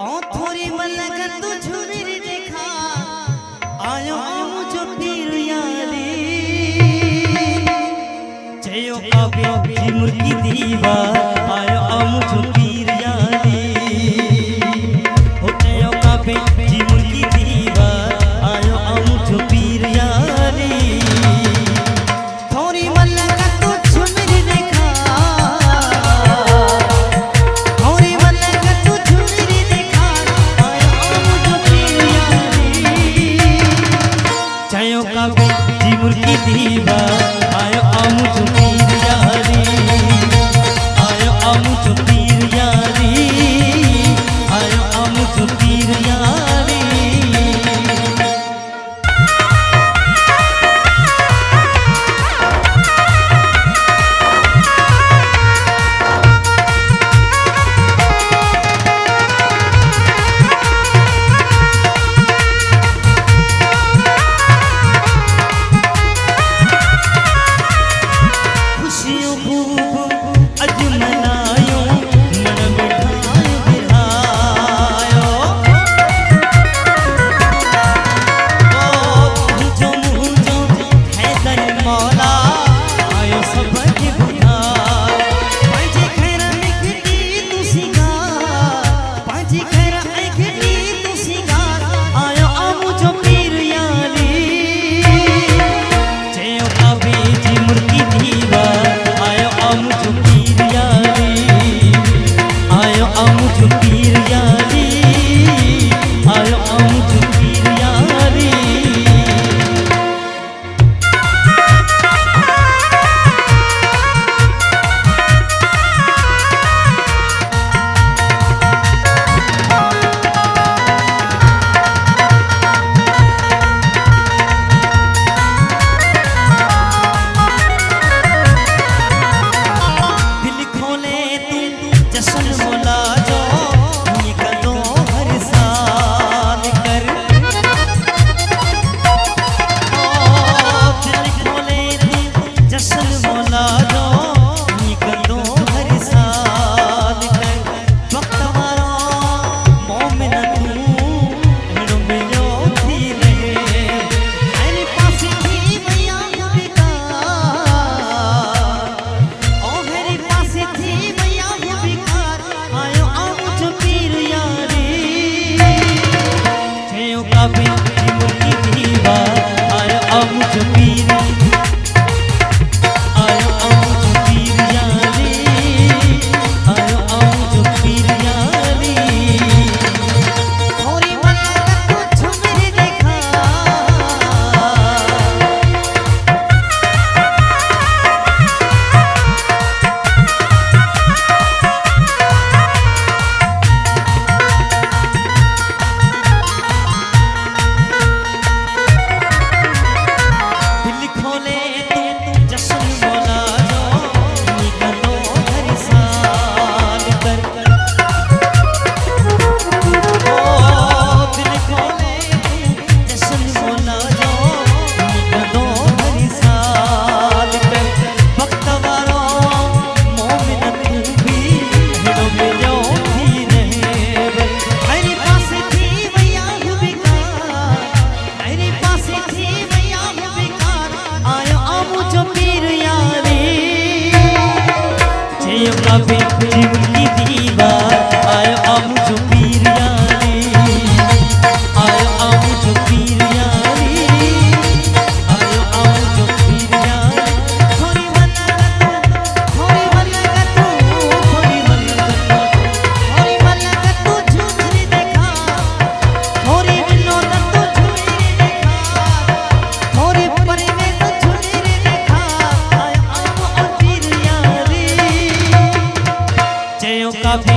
ओ थोड़ी मलक तू झुमिर देखा आयो मुझो पीर याली चयो आबे मुर्गी दीवा आयो मुझो पीर याली हो चयो आबे मुर्गी दीवा आयो मुझो पीर याली थोड़ी मलक तू झुमिर देखा थोड़ी मलक तू झुमिर देखा आयो मुझो पीर याली चयो आबे मुर्गी दीवा आयो मुझो पीर याली आयो मुझो पीर याली आयो मुझो पीर याली मुर्गी दीवा आयो मुझो पीर याली आयो मुझो पीर याली आयो मुझो पीर याली थोड़ी मलक तू झुमिर देखा थोड़ी विनोद तू झुमिर देखा थोड़ी परिवेश झुमिर देखा आयो पीर याली चयो काफी